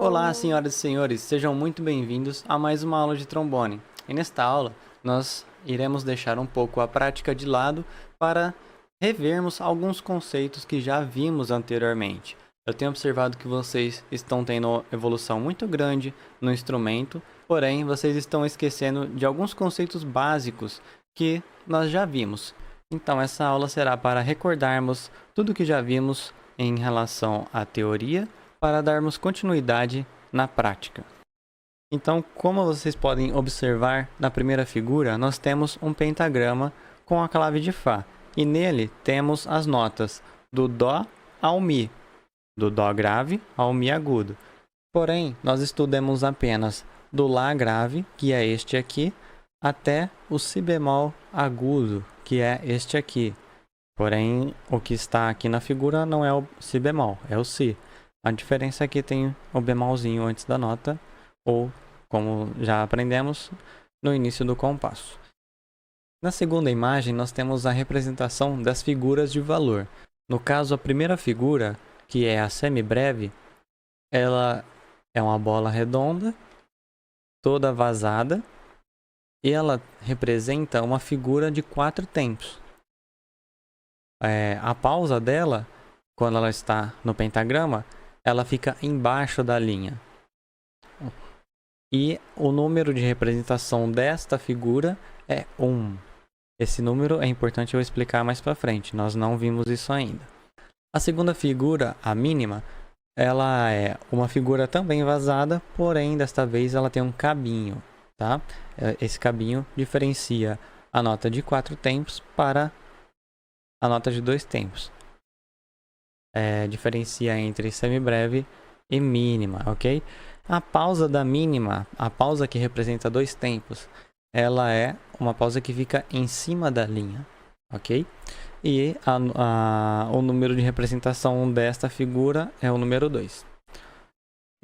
Olá, senhoras e senhores, sejam muito bem-vindos a mais uma aula de trombone. E nesta aula, nós iremos deixar um pouco a prática de lado para revermos alguns conceitos que já vimos anteriormente. Eu tenho observado que vocês estão tendo uma evolução muito grande no instrumento, porém, vocês estão esquecendo de alguns conceitos básicos que nós já vimos. Então, essa aula será para recordarmos tudo que já vimos em relação à teoria, para darmos continuidade na prática. Então, como vocês podem observar na primeira figura, nós temos um pentagrama com a clave de Fá. E nele temos as notas do Dó ao Mi, do Dó grave ao Mi agudo. Porém, nós estudamos apenas do Lá grave, que é este aqui, até o Si bemol agudo, que é este aqui. Porém, o que está aqui na figura não é o Si bemol, é o Si. A diferença é que tem o bemolzinho antes da nota, ou, como já aprendemos, no início do compasso. Na segunda imagem, nós temos a representação das figuras de valor. No caso, a primeira figura, que é a semibreve, ela é uma bola redonda, toda vazada, e ela representa uma figura de 4 tempos. A pausa dela, quando ela está no pentagrama, ela fica embaixo da linha. E o número de representação desta figura é 1. Esse número é importante eu explicar mais para frente, nós não vimos isso ainda. A segunda figura, a mínima, ela é uma figura também vazada, porém desta vez ela tem um cabinho, tá? Esse cabinho diferencia a nota de 4 tempos para a nota de 2 tempos. Diferencia entre semibreve e mínima, ok? A pausa da mínima, a pausa que representa 2 tempos, ela é uma pausa que fica em cima da linha, ok? E o número de representação desta figura é o número 2.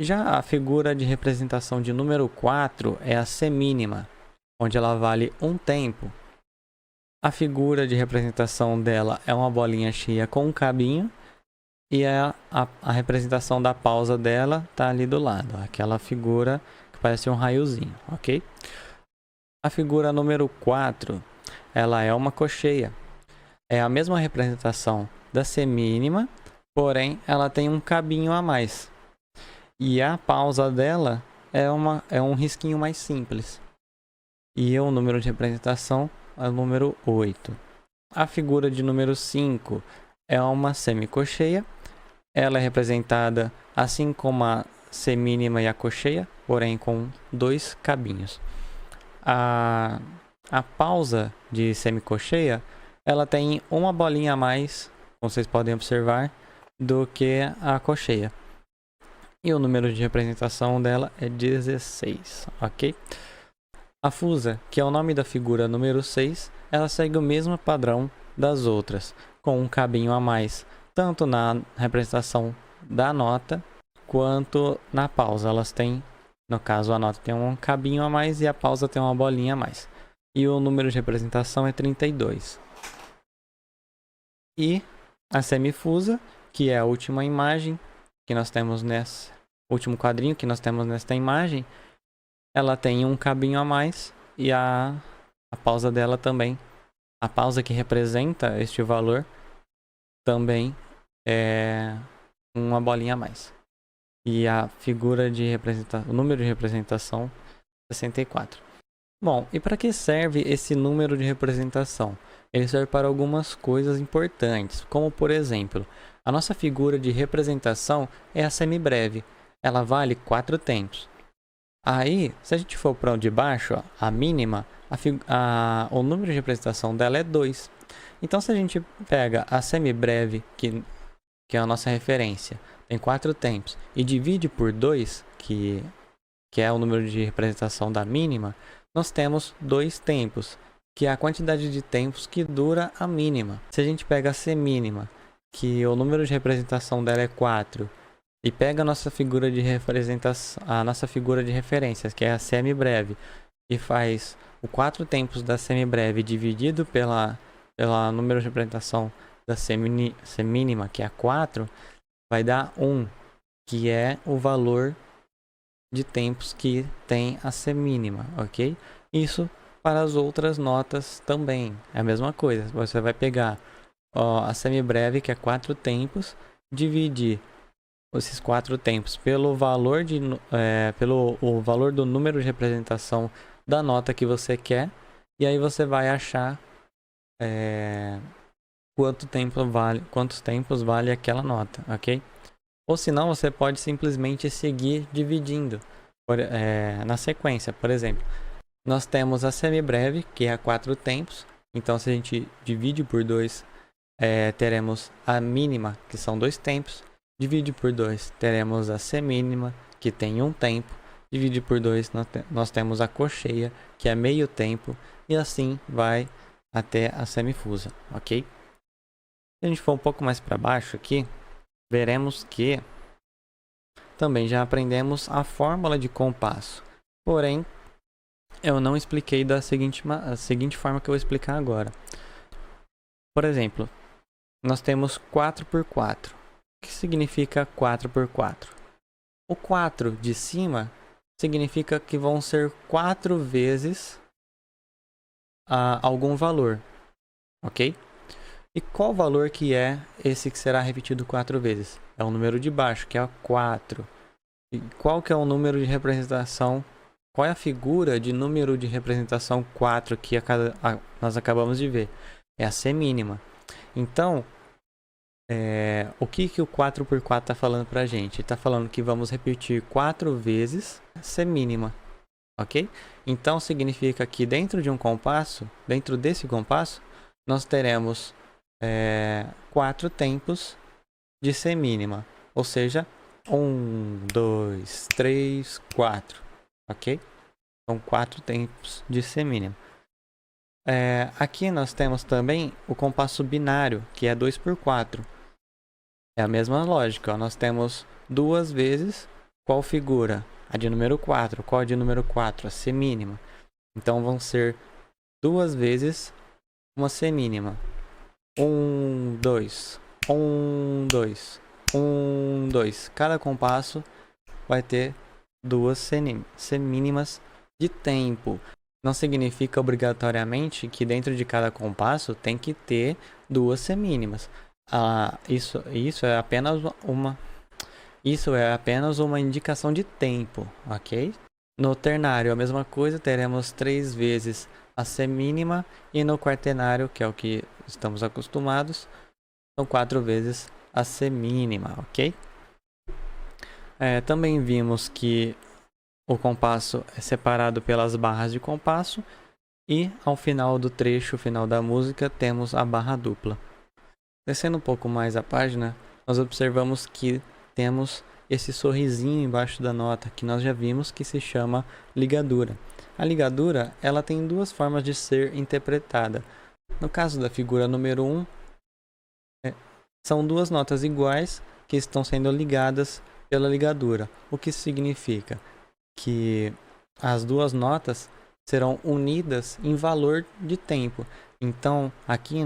Já a figura de representação de número 4 é a semínima, onde ela vale 1 tempo. A figura de representação dela é uma bolinha cheia com um cabinho, e a representação da pausa dela está ali do lado, aquela figura que parece um raiozinho, ok? A figura número 4, ela é uma cocheia. É a mesma representação da semínima, porém ela tem um cabinho a mais. E a pausa dela é um risquinho mais simples. E o número de representação é o número 8. A figura de número 5 é uma semicocheia. Ela é representada assim como a semínima e a cocheia, porém com 2 cabinhos. A pausa de semicocheia, ela tem uma bolinha a mais, como vocês podem observar, do que a cocheia. E o número de representação dela é 16, ok? A fusa, que é o nome da figura número 6, ela segue o mesmo padrão das outras, com um cabinho a mais, tanto na representação da nota, quanto na pausa. Elas têm, no caso, a nota tem um cabinho a mais e a pausa tem uma bolinha a mais. E o número de representação é 32. E a semifusa, que é a última imagem que nós temos nesse último quadrinho que nós temos nesta imagem, ela tem um cabinho a mais e a pausa dela também. A pausa que representa este valor também é uma bolinha a mais. E a figura de representação, o número de representação, 64. Bom, e para que serve esse número de representação? Ele serve para algumas coisas importantes, como por exemplo, a nossa figura de representação é a semibreve. Ela vale 4 tempos. Aí, se a gente for para o de baixo, ó, a mínima, o número de representação dela é 2. Então, se a gente pega a semibreve, que é a nossa referência, tem 4 tempos, e divide por 2, que é o número de representação da mínima, nós temos 2 tempos, que é a quantidade de tempos que dura a mínima. Se a gente pega a semínima, que o número de representação dela é 4, e pega a nossa figura de representação, a nossa figura de referência, que é a semibreve, e faz o 4 tempos da semibreve dividido pela número de representação da semínima, que é 4, vai dar 1, que é o valor de tempos que tem a semínima, ok? Isso para as outras notas também é a mesma coisa. Você vai pegar a semibreve, que é 4 tempos, dividir esses 4 tempos pelo valor o valor do número de representação da nota que você quer, e aí você vai achar quantos tempos vale aquela nota, ok? Ou senão você pode simplesmente seguir dividindo na sequência. Por exemplo, nós temos a semibreve, que é a 4 tempos. Então, se a gente divide por 2, teremos a mínima, que são 2 tempos. Divide por 2, teremos a semínima, que tem 1 tempo. Divide por 2, nós temos a cocheia, que é meio tempo. E assim vai até a semifusa, ok? Se a gente for um pouco mais para baixo aqui, veremos que também já aprendemos a fórmula de compasso. Porém, eu não expliquei da seguinte forma que eu vou explicar agora. Por exemplo, nós temos 4x4. O que significa 4x4? O 4 de cima significa que vão ser 4 vezes algum valor, ok? E qual valor que é esse que será repetido 4 vezes? É o número de baixo, que é o 4. E qual que é o número de representação? Qual é a figura de número de representação 4 que nós acabamos de ver? É a semínima. Então, o que o 4x4 está falando para a gente? Está falando que vamos repetir 4 vezes a semínima, ok? Então, significa que dentro desse compasso, nós teremos 4 tempos de semínima, ou seja, 1, 2, 3, 4, ok? São 4 tempos de semínima. Aqui nós temos também o compasso binário, que é 2x4. É a mesma lógica, ó. Nós temos 2 vezes qual figura? A de número 4. Qual a de número 4? A semínima. Então vão ser 2 vezes uma semínima. 1, 2, 1, 2, 1, 2. Cada compasso vai ter 2 semínimas de tempo. Não significa obrigatoriamente que dentro de cada compasso tem que ter 2 semínimas. Isso é apenas uma indicação de tempo, ok? No ternário, a mesma coisa, teremos 3 vezes a semínima, e no quaternário, que é o que estamos acostumados, são 4 vezes a semínima, ok? Também vimos que o compasso é separado pelas barras de compasso, e ao final do trecho, final da música, temos a barra dupla. Descendo um pouco mais a página, nós observamos que temos esse sorrisinho embaixo da nota, que nós já vimos, que se chama ligadura. A ligadura, ela tem 2 formas de ser interpretada. No caso da figura número 1, são 2 notas iguais que estão sendo ligadas pela ligadura. O que significa? Que as 2 notas serão unidas em valor de tempo. Então, aqui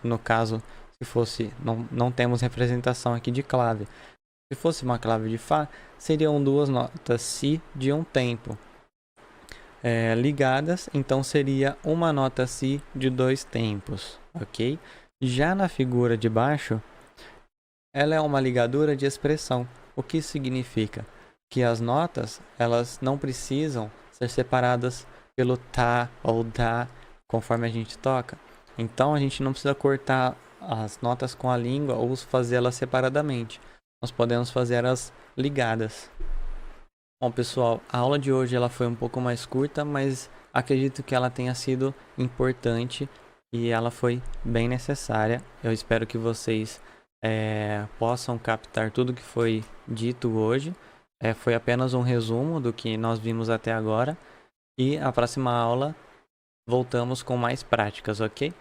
no caso, se fosse, não temos representação aqui de clave. Se fosse uma clave de Fá, seriam 2 notas Si de um tempo ligadas, então seria uma nota Si de 2 tempos, ok? Já na figura de baixo, ela é uma ligadura de expressão. O que significa? Que as notas, elas não precisam ser separadas pelo Tá ou Dá, conforme a gente toca. Então, a gente não precisa cortar as notas com a língua ou fazê-las separadamente. Nós podemos fazer elas ligadas. Bom, pessoal, a aula de hoje ela foi um pouco mais curta, mas acredito que ela tenha sido importante e ela foi bem necessária. Eu espero que vocês possam captar tudo que foi dito hoje. Foi apenas um resumo do que nós vimos até agora. E a próxima aula voltamos com mais práticas, ok?